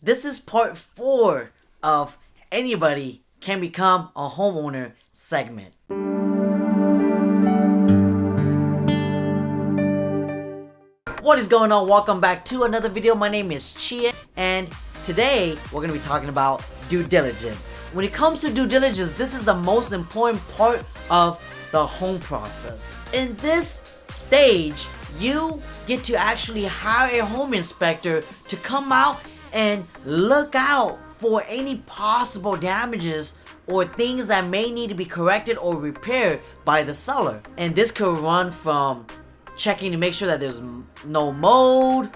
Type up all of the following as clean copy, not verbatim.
This is part 4 of Anybody Can Become a Homeowner segment. What is going on? Welcome back to another video. My name is Chia, and today we're going to be talking about due diligence. When it comes to due diligence, this is the most important part of the home process. In this stage, you get to actually hire a home inspector to come out and look out for any possible damages or things that may need to be corrected or repaired by the seller. And this could run from checking to make sure that there's no mold,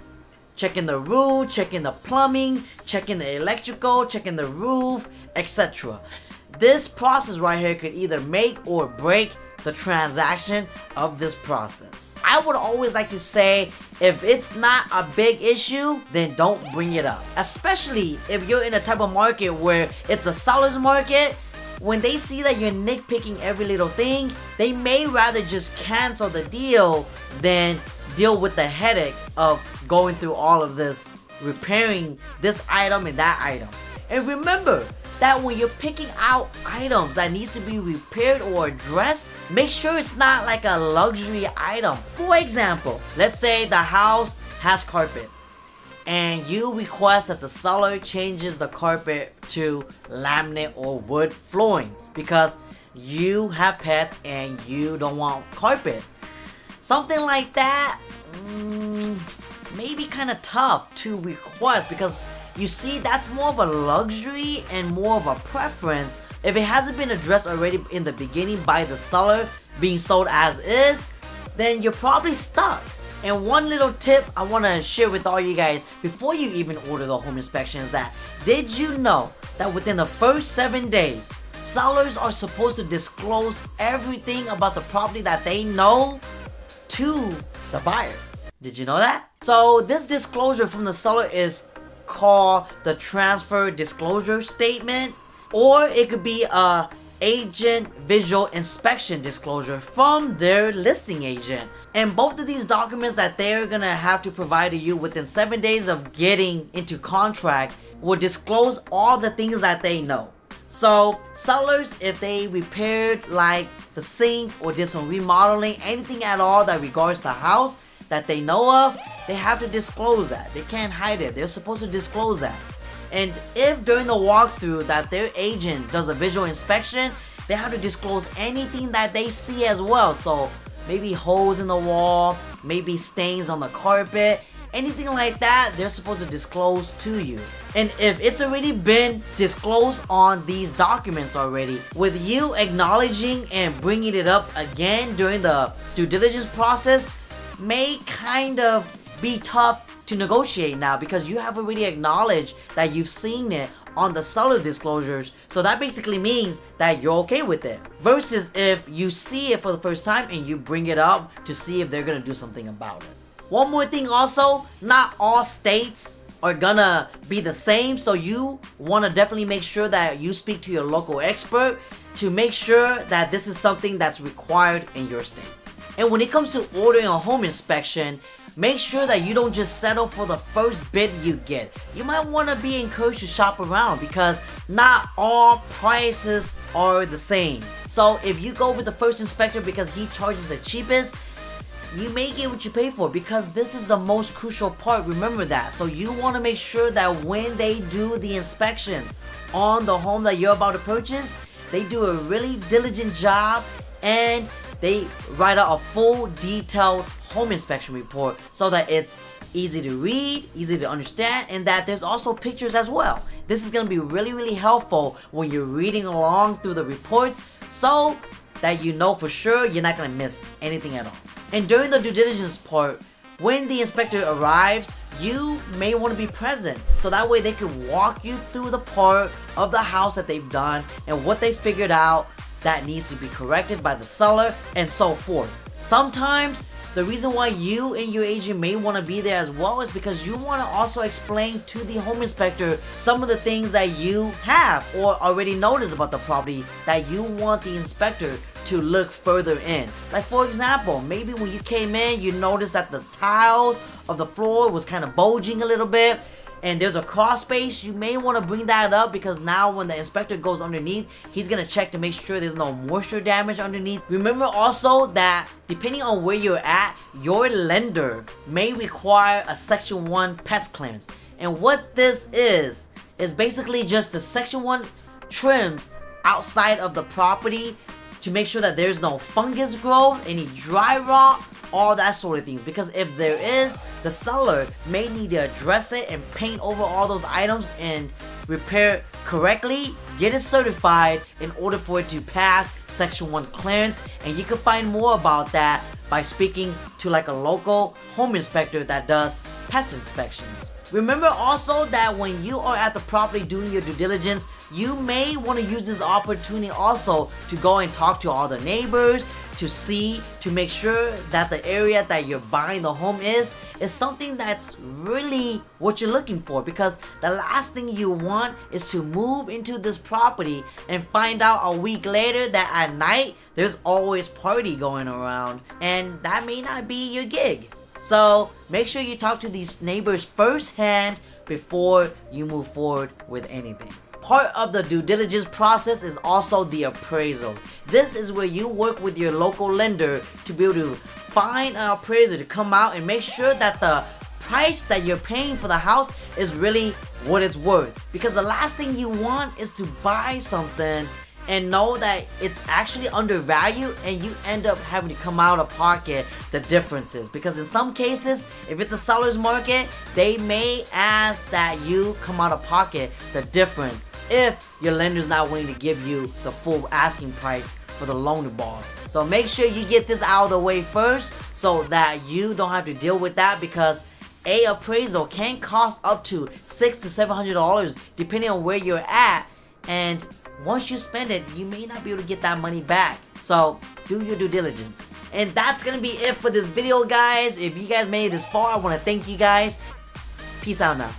checking the roof, checking the plumbing, checking the electrical, checking the roof, etc. This process right here could either make or break the transaction of this process. I would always like to say, if it's not a big issue, then don't bring it up. Especially if you're in a type of market where it's a seller's market. When they see that you're nitpicking every little thing, they may rather just cancel the deal than deal with the headache of going through all of this, repairing this item and that item. And remember that when you're picking out items that needs to be repaired or addressed, make sure it's not like a luxury item. For example, let's say the house has carpet and you request that the seller changes the carpet to laminate or wood flooring because you have pets and you don't want carpet. Something like that may be kind of tough to request because you see, that's more of a luxury and more of a preference. If it hasn't been addressed already in the beginning by the seller being sold as is, then you're probably stuck. And one little tip I want to share with all you guys before you even order the home inspection is that, did you know that within the first 7 days, sellers are supposed to disclose everything about the property that they know to the buyer? Did you know that? So this disclosure from the seller is called the transfer disclosure statement, or it could be a agent visual inspection disclosure from their listing agent. And both of these documents that they're gonna have to provide to you within 7 days of getting into contract will disclose all the things that they know. So sellers, if they repaired like the sink or did some remodeling, anything at all that regards the house that they know of, they have to disclose that. They can't hide it. They're supposed to disclose that. And if during the walkthrough that their agent does a visual inspection, they have to disclose anything that they see as well. So maybe holes in the wall, maybe stains on the carpet, anything like that, they're supposed to disclose to you. And if it's already been disclosed on these documents already, with you acknowledging and bringing it up again during the due diligence process, may kind of be tough to negotiate now because you have already acknowledged that you've seen it on the seller's disclosures. So that basically means that you're okay with it. Versus if you see it for the first time and you bring it up to see if they're gonna do something about it. One more thing also, not all states are gonna be the same. So you wanna definitely make sure that you speak to your local expert to make sure that this is something that's required in your state. And when it comes to ordering a home inspection, make sure that you don't just settle for the first bid you get. You might want to be encouraged to shop around because not all prices are the same. So if you go with the first inspector because he charges the cheapest, you may get what you pay for because this is the most crucial part. Remember that. So you want to make sure that when they do the inspections on the home that you're about to purchase, they do a really diligent job and they write out a full detailed home inspection report so that it's easy to read, easy to understand, and that there's also pictures as well. This is going to be really helpful when you're reading along through the reports so that you know for sure you're not going to miss anything at all. And during the due diligence part, when the inspector arrives, you may want to be present so that way they can walk you through the part of the house that they've done and what they figured out that needs to be corrected by the seller and so forth. Sometimes the reason why you and your agent may want to be there as well is because you want to also explain to the home inspector some of the things that you have or already noticed about the property that you want the inspector to look further in. Like for example, maybe when you came in, you noticed that the tiles of the floor was kind of bulging a little bit, and there's a crawl space, you may want to bring that up, because now when the inspector goes underneath, he's gonna check to make sure there's no moisture damage underneath. Remember also that depending on where you're at, your lender may require a Section 1 pest clearance. And what this is basically just the Section 1 trims outside of the property to make sure that there's no fungus growth, any dry rot, all that sort of things. Because if there is, the seller may need to address it and paint over all those items and repair correctly, get it certified in order for it to pass Section 1 clearance. And you can find more about that by speaking to like a local home inspector that does pest inspections. Remember also that when you are at the property doing your due diligence, you may want to use this opportunity also to go and talk to all the neighbors to make sure that the area that you're buying the home is something that's really what you're looking for. Because the last thing you want is to move into this property and find out a week later that at night there's always party going around, and that may not be your gig. So make sure you talk to these neighbors firsthand before you move forward with anything. Part of the due diligence process is also the appraisals. This is where you work with your local lender to be able to find an appraiser to come out and make sure that the price that you're paying for the house is really what it's worth. Because the last thing you want is to buy something and know that it's actually undervalued and you end up having to come out of pocket the differences. Because in some cases, if it's a seller's market, they may ask that you come out of pocket the difference if your lender's not willing to give you the full asking price for the loan to borrow. So make sure you get this out of the way first so that you don't have to deal with that, because a appraisal can cost up to $600 to $700 depending on where you're at, and once you spend it, you may not be able to get that money back. So do your due diligence. And that's gonna be it for this video, guys. If you guys made it this far, I want to thank you guys. Peace out now.